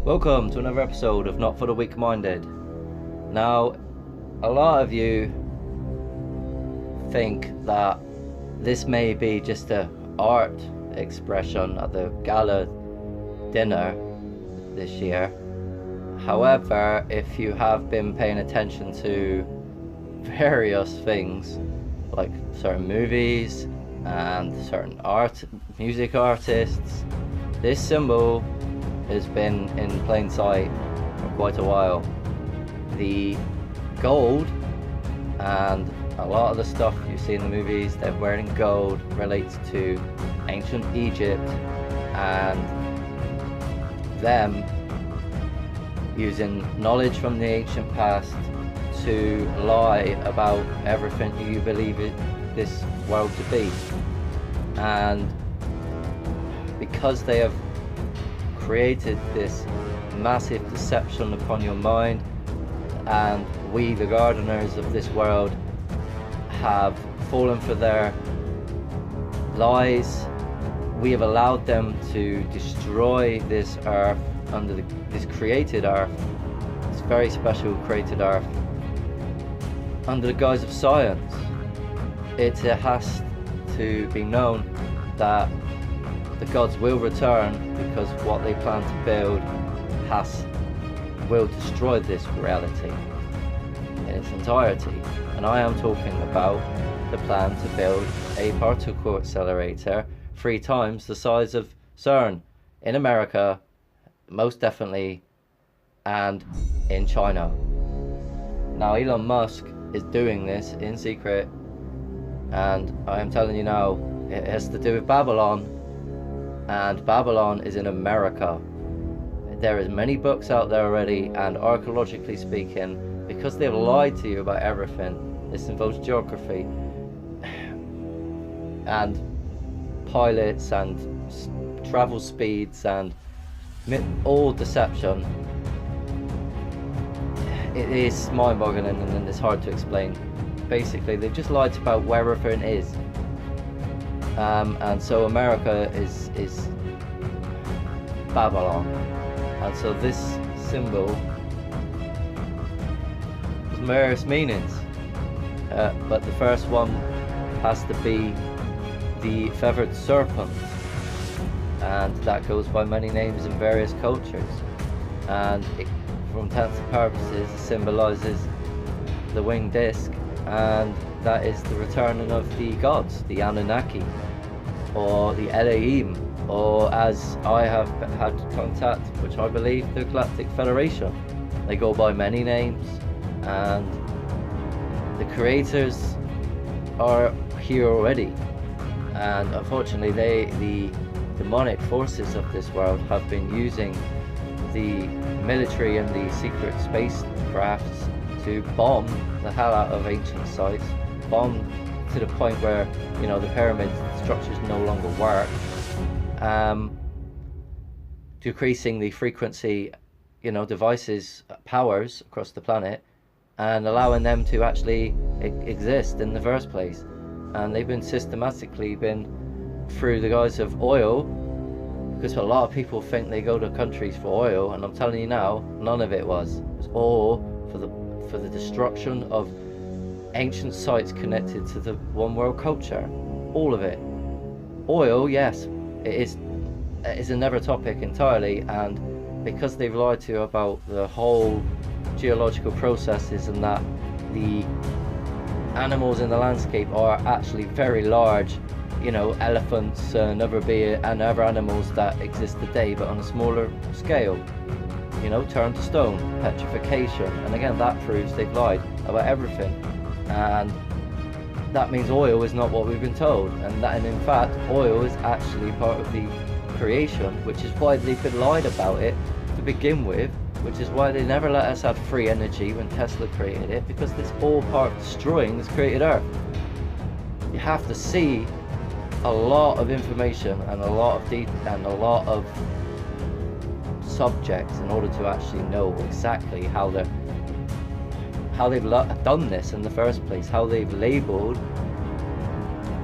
Welcome to another episode of Not for the Weak-Minded. Now, a lot of you think that this may be just an art expression at the gala dinner this year. However, if you have been paying attention to various things like certain movies and certain music artists, this symbol has been in plain sight for quite a while. The gold and a lot of the stuff you see in the movies they're wearing gold relates to ancient Egypt and them using knowledge from the ancient past to lie about everything you believe this world to be. And because they have created this massive deception upon your mind, and we, the gardeners of this world, have fallen for their lies. We have allowed them to destroy this earth under this created earth, this very special created earth, under the guise of science. It has to be known that the gods will return, because what they plan to build will destroy this reality in its entirety. And I am talking about the plan to build a particle accelerator 3 times the size of CERN in America, most definitely, and in China. Now, Elon Musk is doing this in secret, and I am telling you now, it has to do with Babylon. And Babylon is in America. There is many books out there already, and archaeologically speaking, because they've lied to you about everything. This involves geography and pilots and travel speeds and all deception. It is mind-boggling and it's hard to explain. Basically, they've just lied about where everything is. And so America is Babylon, and so this symbol has various meanings, but the first one has to be the feathered serpent, and that goes by many names in various cultures, and for all intents and purposes it symbolizes the winged disc, and that is the returning of the gods, the Anunnaki, or the Elohim, or as I have had contact, which I believe the Galactic Federation. They go by many names, and the creators are here already. And unfortunately, the demonic forces of this world have been using the military and the secret spacecrafts to bomb the hell out of ancient sites, bomb to the point where, you know, the pyramid structures no longer work, decreasing the frequency, you know, devices powers across the planet, and allowing them to actually exist in the first place. And they've been systematically through the guise of oil, because a lot of people think they go to countries for oil, and I'm telling you now, none of it was. It was all for the destruction of ancient sites connected to the one world culture. All of it. Oil, yes, it is another topic entirely, and because they've lied to you about the whole geological processes, and that the animals in the landscape are actually very large, you know, elephants and other animals that exist today, but on a smaller scale, you know, turned to stone, petrification, and again that proves they've lied about everything. And that means oil is not what we've been told, and in fact oil is actually part of the creation, which is why they've been lied about it to begin with, which is why they never let us have free energy when Tesla created it, because it's all part of destroying this created earth. You have to see a lot of information and a lot of subjects in order to actually know exactly how they've done this in the first place, how they've labeled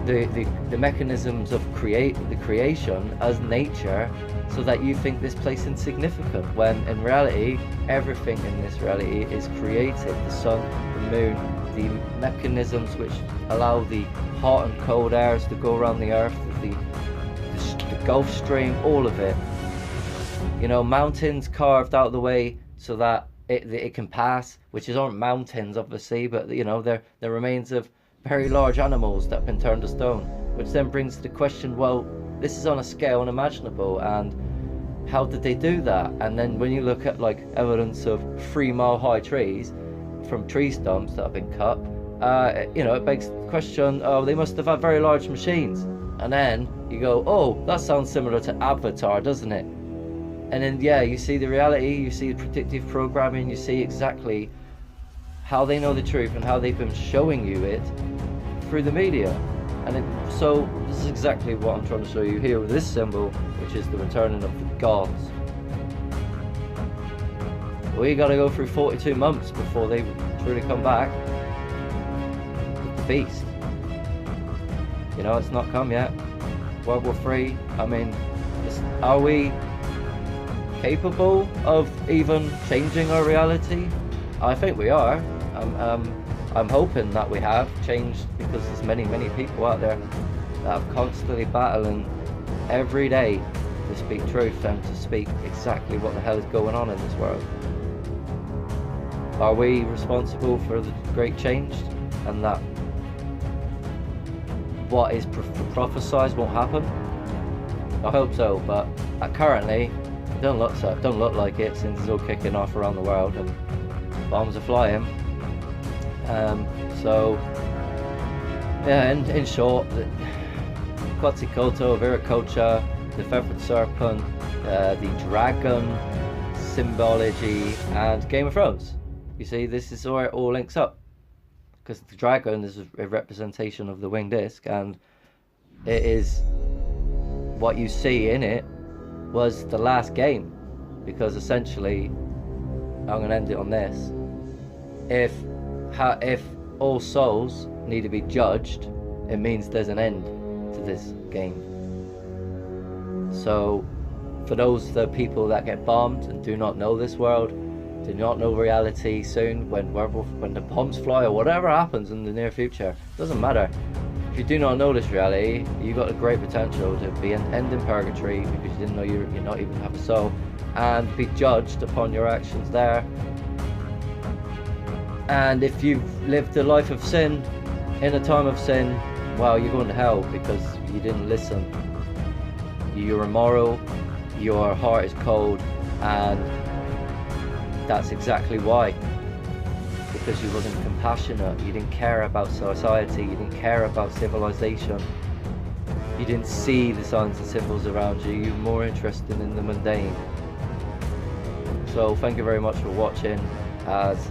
the mechanisms of the creation as nature, so that you think this place insignificant, when in reality everything in this reality is created. The sun, the moon, the mechanisms which allow the hot and cold airs to go around the earth, the Gulf Stream, all of it. You know, mountains carved out of the way so that it can pass, which aren't mountains obviously, but you know, they're the remains of very large animals that have been turned to stone, which then brings the question, well, this is on a scale unimaginable, and how did they do that? And then when you look at like evidence of 3-mile high trees from tree stumps that have been cut, you know, it begs the question, oh, they must have had very large machines. And then you go, oh, that sounds similar to Avatar, doesn't it? And then, yeah, you see the reality, you see the predictive programming, you see exactly how they know the truth and how they've been showing you it through the media. And so this is exactly what I'm trying to show you here with this symbol, which is the returning of the gods. We got to go through 42 months before they truly come back with the beast. You know, it's not come yet. World War III, I mean, are we capable of even changing our reality? I think we are. I'm hoping that we have changed, because there's many people out there that are constantly battling every day to speak truth and to speak exactly what the hell is going on in this world. Are we responsible for the great change, and that what is prophesied won't happen? I hope so, but currently it don't look like it, since it's all kicking off around the world and bombs are flying. So yeah, in short, the Quetzalcoatl, Viracocha, the feathered serpent, the dragon symbology, and Game of Thrones. You see, this is where it all links up, because the dragon is a representation of the winged disc, and it is what you see in it was the last game, because essentially, I'm going to end it on this, if all souls need to be judged, it means there's an end to this game. So for the people that get bombed and do not know this world, do not know reality soon, when the bombs fly or whatever happens in the near future, doesn't matter. If you do not know this reality, you've got a great potential to be an end in purgatory, because you didn't know you're not even have a soul, and be judged upon your actions there. And if you've lived a life of sin in a time of sin, well, you're going to hell, because you didn't listen. You're immoral, your heart is cold, and that's exactly why. Because you wasn't compassionate, you didn't care about society, you didn't care about civilization, you didn't see the signs and symbols around you, you're more interested in the mundane. So thank you very much for watching, as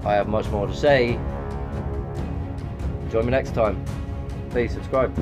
I have much more to say. Join me next time. Please subscribe.